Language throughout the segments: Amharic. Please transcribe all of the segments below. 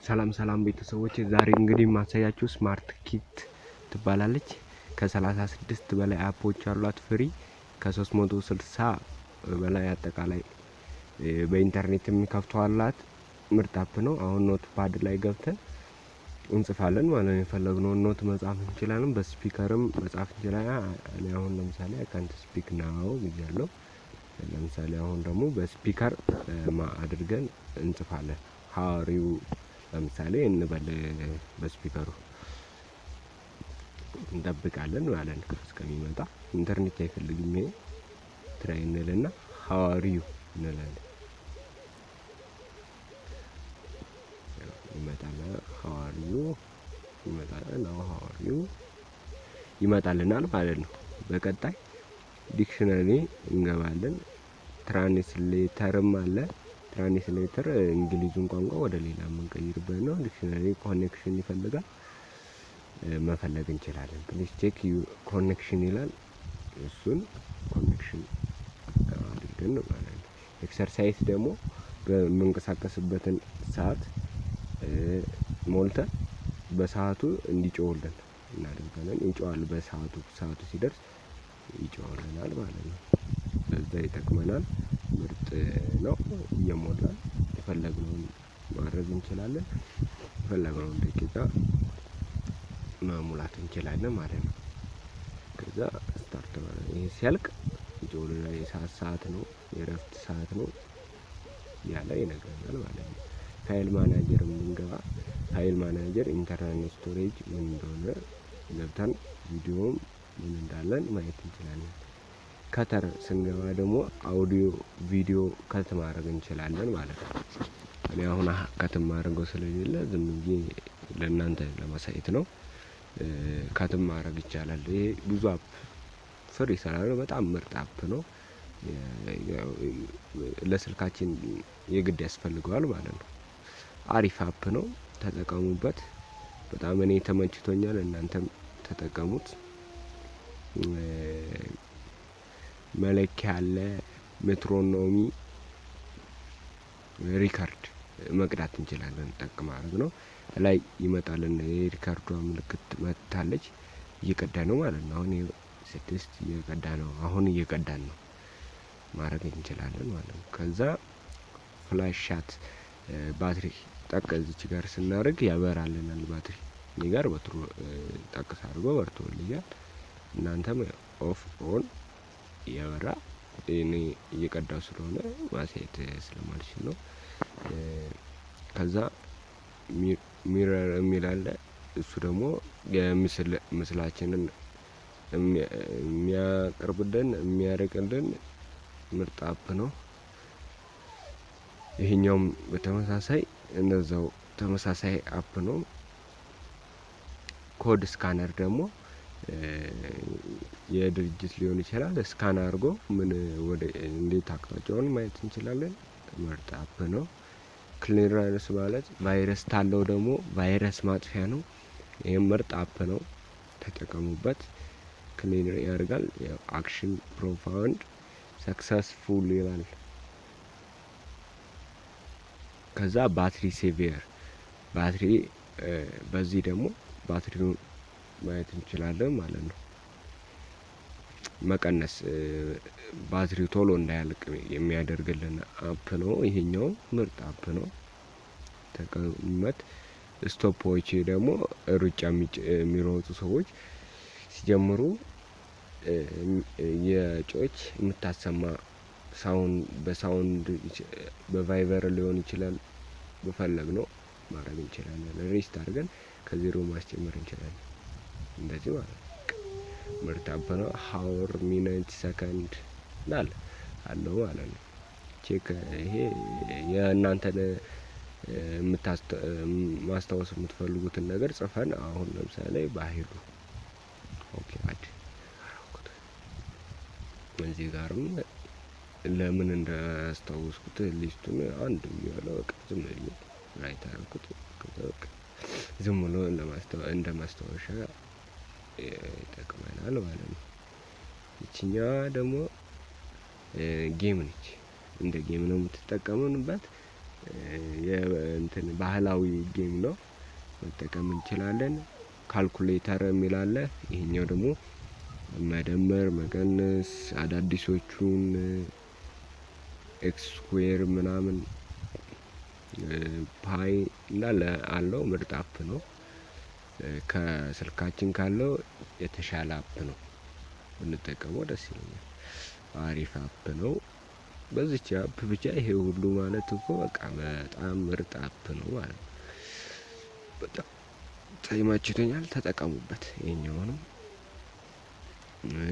ሰላም ቤተሰቦች ዛሬ እንግዲህ ማሳያችሁ ስማርት ኪት ትባላለች። ከ36 በላይ አፖች አሏት ፍሪ ከ360 በላይ አጠቃላይ በኢንተርኔት የሚከፍቷላት ምርጥ አፕ ነው። አሁን ኖትፓድ ላይ ገብተን እንጽፋለን ማለት ነው። የፈለግነው ኖት መጻፍ እንችላለን፣ በስፒከርም መጻፍ እንችላለን። እኔ አሁን ለምሳሌ አካንት ስፒክ ናው ብያለሁ። ለምሳሌ አሁን ደግሞ በስፒከር አድርገን እንጽፋለን። ሃሪው ለምሳሌ እንበል በስፒከሩ እንጠብቃለን ማለት ነው እስከሚመጣ። ኢንተርኔት አይፈልግም ይሄ ትራይ እንልና ሃሪው እንላለን። ይመጣል ሃሪው ይመጣልናል ማለት ነው። በቀጣይ ዲክሽነሪ እንገባለን። ትራንስሌተርም አለ። ትራንስሌተር እንግሊዙን ቋንቋ ወደ ሌላ የምንቀይርበት ነው። ዲክሽነሪ ኮኔክሽን ይፈልጋል፣ መፈለግ እንችላለን። ፕሊዝ ቼክ ዩ ኮኔክሽን ይላል። እሱን ኮኔክሽን አድርገን ማለት ነው። ኤክሰርሳይዝ ደግሞ በመንቀሳቀስበትን ሰዓት ሞልተን በሰዓቱ እንዲጮህልን እናደርጋለን። ይጮሃል ሰዓቱ ሲደርስ ይጮህልናል ማለት ነው። በዛ ይጠቅመናል። ምርጥ ነው። እየሞላን የፈለግነውን ማድረግ እንችላለን። የፈለግነውን ደቂቃ መሙላት እንችላለን ማለት ነው። ከዛ ስታርት ማለት ይሄ ሲያልቅ ይጮህልናል። የሰዓት ነው፣ የእረፍት ሰዓት ነው ያለ ይነግረናል ማለት ነው። ፋይል ማናጀር እንገባ። ፋይል ማናጀር ኢንተርናል ስቶሬጅ ምን እንደሆነ ገብተን ቪዲዮም ምን እንዳለን ማየት እንችላለን። ከተር ስንገባ ደግሞ አውዲዮ ቪዲዮ ከት ማድረግ እንችላለን ማለት ነው። እኔ አሁን ከት ማድረገው ስለሌለ ዝም ብዬ ለእናንተ ለማሳየት ነው። ከት ማድረግ ይቻላል። ይሄ ብዙ አፕ ፍሪ ስላለ በጣም ምርጥ አፕ ነው። ለስልካችን የግድ ያስፈልገዋል ማለት ነው። አሪፍ አፕ ነው፣ ተጠቀሙበት። በጣም እኔ ተመችቶኛል፣ እናንተም ተጠቀሙት። መለኪያ አለ፣ ሜትሮኖሚ፣ ሪከርድ መቅዳት እንችላለን። ጠቅ ማድረግ ነው። ላይ ይመጣልን የሪከርዷ ምልክት መታለች። እየቀዳ ነው ማለት ነው። አሁን 6 እየቀዳ ነው። አሁን እየቀዳን ነው። ማድረግ እንችላለን ማለት ነው። ከዛ ፍላሽ ሻት ባትሪ ጠቅ እዚች ጋር ስናደርግ ያበራልናል ባትሪ። እኔ ጋር በትሩ ጠቅስ አድርጎ በርቶልኛል። እናንተም ኦፍ ኦን ያበራ። እኔ እየቀዳው ስለሆነ ማሳየት ስለማልችል ነው። ከዛ ሚረር የሚል አለ። እሱ ደግሞ ምስላችንን የሚያቀርብልን የሚያርቅልን ምርጥ አፕ ነው። ይሄኛውም በተመሳሳይ እንደዛው ተመሳሳይ አፕ ነው። ኮድ ስካነር ደግሞ የድርጅት ሊሆን ይችላል። ስካን አድርጎ ምን ወደ እንዴት አቅጣጫውን ማየት እንችላለን። ምርጥ አፕ ነው። ክሊራንስ ማለት ቫይረስ ታለው ደግሞ ቫይረስ ማጥፊያ ነው። ይሄም ምርጥ አፕ ነው፣ ተጠቀሙበት። ክሊን ያደርጋል። አክሽን ፕሮፋውንድ ሰክሰስፉል ይላል። ከዛ ባትሪ ሴቪየር ባትሪ በዚህ ደግሞ ባትሪውን ማየት እንችላለን ማለት ነው። መቀነስ ባትሪው ቶሎ እንዳያልቅ የሚያደርግልን አፕ ነው። ይሄኛው ምርጥ አፕ ነው፣ ተጠቀሙበት። ስቶፕዎች ደግሞ ሩጫ የሚሮጡ ሰዎች ሲጀምሩ የጮች የምታሰማ በሳውንድ በቫይበር ሊሆን ይችላል። በፈለግነው ማድረግ እንችላለን። ሬስት አድርገን ከዜሮ ማስጨመር እንችላለን። እንደዚህ ማለት ነው። ምርጥ አፕ ነው። ሃወር ሚኒት ሰከንድ አለው ማለት ነው። ቼክ ይሄ የእናንተን ማስታወስ የምትፈልጉትን ነገር ጽፈን አሁን ለምሳሌ ባሂሉ ኦኬ አድ እዚህ ጋርም ለምን እንዳስታወስኩት ሊስቱን አንድ የሚለው ዝም ብዬ ራይት አደረኩት። ዝም ብሎ እንደ ማስታወሻ ይጠቅመናል ማለት ነው። ይችኛዋ ደግሞ ጌም ነች። እንደ ጌም ነው የምትጠቀሙበት። እንትን ባህላዊ ጌም ነው መጠቀም እንችላለን። ካልኩሌተር የሚል አለ። ይሄኛው ደግሞ መደመር መቀነስ አዳዲሶቹን ኤክስ ስኩዌር ምናምን ፓይ እንዳለ አለው። ምርጥ አፕ ነው። ከስልካችን ካለው የተሻለ አፕ ነው ብንጠቀመው ደስ ይለኛል። አሪፍ አፕ ነው። በዚች አፕ ብቻ ይሄ ሁሉ ማለት እኮ በቃ በጣም ምርጥ አፕ ነው ማለት ነው። በጣም ተመችቶኛል፣ ተጠቀሙበት ይሄኛውንም።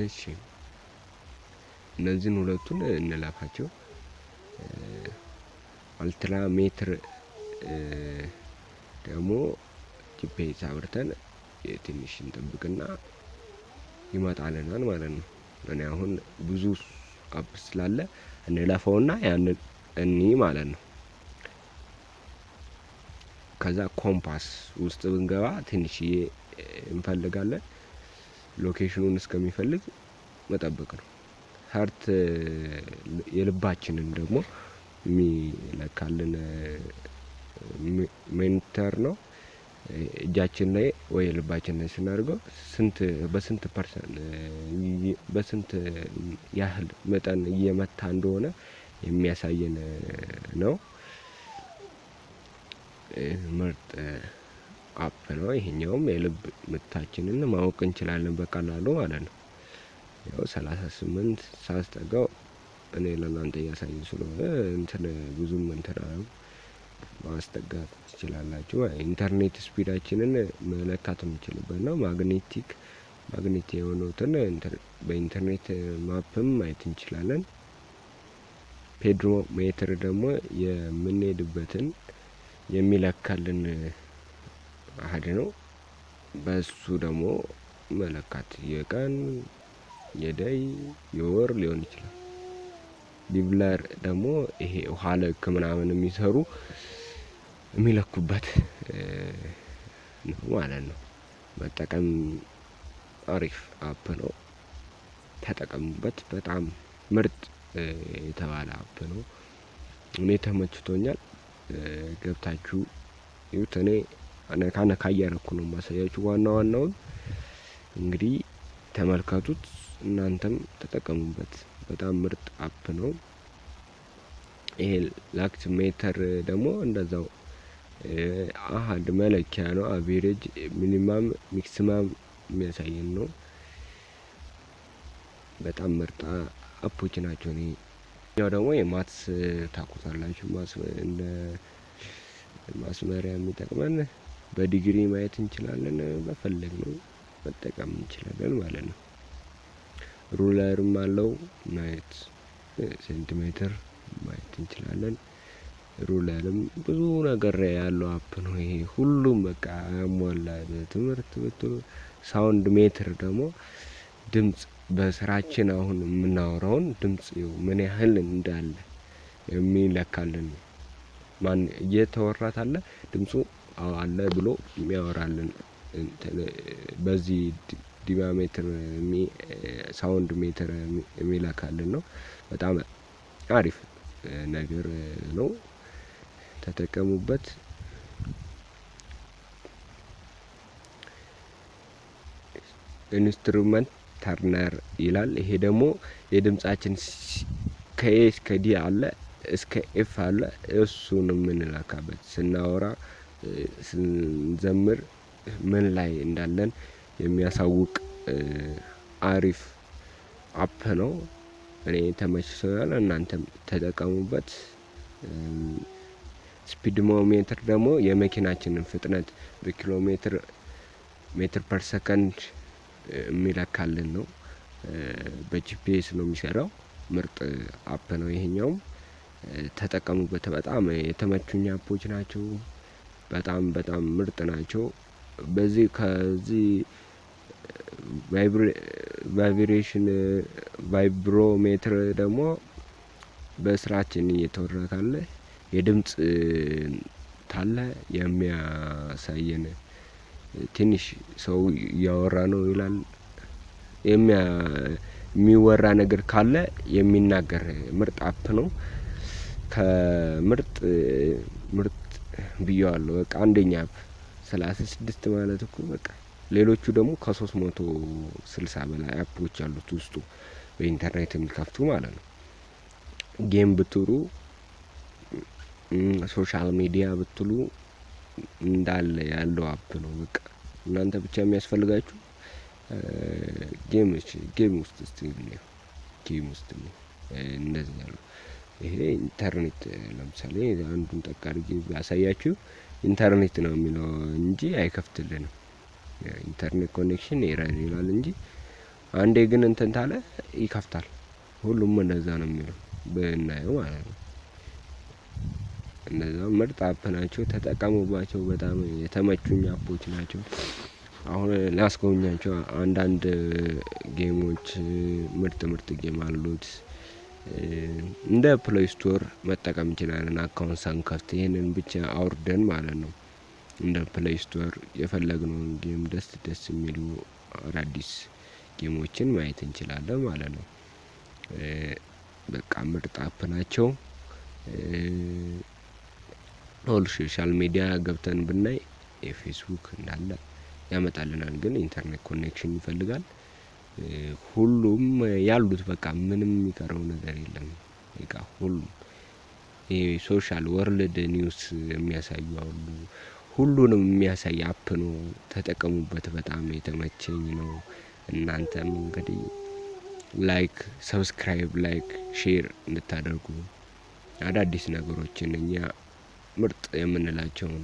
እሺ እነዚህን ሁለቱን እንላፋቸው። አልትራ ሜትር ደግሞ ጂፒኤስ አብርተን ትንሽ እንጠብቅና ይመጣልናል ማለት ነው። እኔ አሁን ብዙ አፕ ስላለ እንለፈውና ያንን እኒ ማለት ነው። ከዛ ኮምፓስ ውስጥ ብንገባ ትንሽዬ እንፈልጋለን። ሎኬሽኑን እስከሚፈልግ መጠበቅ ነው። ሀርት የልባችንን ደግሞ የሚለካልን ሜንተር ነው። እጃችን ላይ ወይ ልባችን ላይ ስናደርገው በስንት ያህል መጠን እየመታ እንደሆነ የሚያሳየን ነው። ምርጥ አፕ ነው። ይሄኛውም የልብ ምታችንን ማወቅ እንችላለን በቀላሉ ማለት ነው። ያው 38 ሳስጠጋው እኔ ለእናንተ እያሳየሁ ስለሆነ እንትን ብዙም እንትን ማስጠጋት ትችላላችሁ። ኢንተርኔት ስፒዳችንን መለካት የምንችልበት ነው። ማግኔት የሆኑትን በኢንተርኔት ማፕም ማየት እንችላለን። ፔድሮ ሜትር ደግሞ የምንሄድበትን የሚለካልን አሃድ ነው። በሱ ደግሞ መለካት የቀን የደይ የወር ሊሆን ይችላል። ዲብለር ደግሞ ይሄ ውሃ ልክ ምናምን የሚሰሩ የሚለኩበት ነው ማለት ነው። መጠቀም አሪፍ አፕ ነው። ተጠቀሙበት። በጣም ምርጥ የተባለ አፕ ነው። እኔ ተመችቶኛል። ገብታችሁ ይሁት። እኔ ነካ እያረኩ ነው ማሳያችሁ ዋናውን እንግዲህ ተመልከቱት። እናንተም ተጠቀሙበት። በጣም ምርጥ አፕ ነው። ይሄ ላክት ሜተር ደግሞ እንደዛው አሃድ መለኪያ ነው። አቬሬጅ ሚኒማም ሚክሲማም የሚያሳየን ነው። በጣም ምርጥ አፖች ናቸው። እኔ ያው ደግሞ የማትስ ታውቁታላችሁ። እንደ ማስመሪያ የሚጠቅመን በዲግሪ ማየት እንችላለን። በፈለግነው መጠቀም እንችላለን ማለት ነው። ሩለርም አለው ማየት ሴንቲሜትር ማየት እንችላለን። ሩለርም ብዙ ነገር ያለው አፕ ነው። ይሄ ሁሉም በቃ ያሟላ ትምህርት ብትሉ። ሳውንድ ሜትር ደግሞ ድምጽ በስራችን አሁን የምናወራውን ድምጽ ምን ያህል እንዳለ የሚለካልን ማን እየተወራት አለ ድምጹ አለ ብሎ የሚያወራልን በዚህ ዲባሜትር ሳውንድ ሜትር የሚለካልን ነው። በጣም አሪፍ ነገር ነው። ተጠቀሙበት። ኢንስትሩመንት ተርነር ይላል። ይሄ ደግሞ የድምጻችን ከኤ እስከ ዲ አለ እስከ ኤፍ አለ። እሱን የምንለካበት ስናወራ ስንዘምር ምን ላይ እንዳለን የሚያሳውቅ አሪፍ አፕ ነው። እኔ ተመችቶኛል። እናንተም ተጠቀሙበት። ስፒድሞሜትር ደግሞ የመኪናችንን ፍጥነት በኪሎ ሜትር ፐር ሰከንድ የሚለካልን ነው። በጂፒኤስ ነው የሚሰራው። ምርጥ አፕ ነው ይሄኛውም። ተጠቀሙበት። በጣም የተመቹኝ አፖች ናቸው። በጣም ምርጥ ናቸው። ከዚህ ቫይብሬሽን ቫይብሮሜትር ደግሞ በስራችን እየተወራ ካለ የድምጽ ታለ የሚያሳየን ትንሽ ሰው እያወራ ነው ይላል። የሚወራ ነገር ካለ የሚናገር ምርጥ አፕ ነው። ከምርጥ ብያለሁ። በቃ አንደኛ አፕ 36 ማለት እኮ በቃ ሌሎቹ ደግሞ ከ360 በላይ አፖች አሉት ውስጡ በኢንተርኔት የሚከፍቱ ማለት ነው። ጌም ብትሉ ሶሻል ሚዲያ ብትሉ እንዳለ ያለው አፕ ነው። በቃ እናንተ ብቻ የሚያስፈልጋችሁ ጌም ውስጥ እንደዚህ ያለው ይሄ ኢንተርኔት ለምሳሌ አንዱን ጠቅ አድርጌ ባሳያችሁ ኢንተርኔት ነው የሚለው እንጂ አይከፍትልንም። ኢንተርኔት ኮኔክሽን ኤረር ይላል እንጂ አንዴ ግን እንትን ታለ ይከፍታል። ሁሉም እንደዛ ነው የሚለው ብናየው ማለት ነው። እነዛ ምርጥ አፕ ናቸው፣ ተጠቀሙባቸው። በጣም የተመቹኝ አፖች ናቸው። አሁን ላስጎብኛችሁ አንዳንድ ጌሞች ምርጥ ጌም አሉት። እንደ ፕሌይ ስቶር መጠቀም እንችላለን አካውንት ሳንከፍት ይሄንን ብቻ አውርደን ማለት ነው። እንደ ፕሌይ ስቶር የፈለግነውን ጌም ደስ የሚሉ አዳዲስ ጌሞችን ማየት እንችላለን ማለት ነው። በቃ ምርጥ አፕ ናቸው። ኦል ሶሻል ሚዲያ ገብተን ብናይ የፌስቡክ እንዳለ ያመጣልናል፣ ግን ኢንተርኔት ኮኔክሽን ይፈልጋል። ሁሉም ያሉት በቃ ምንም የሚቀረው ነገር የለም። በቃ ሁሉም ይሄ ሶሻል ወርልድ ኒውስ የሚያሳዩ አሉ። ሁሉንም የሚያሳይ አፕ ነው። ተጠቀሙበት። በጣም የተመቸኝ ነው። እናንተም እንግዲህ ላይክ፣ ሰብስክራይብ፣ ሼር እንድታደርጉ አዳዲስ ነገሮችን እኛ ምርጥ የምንላቸውን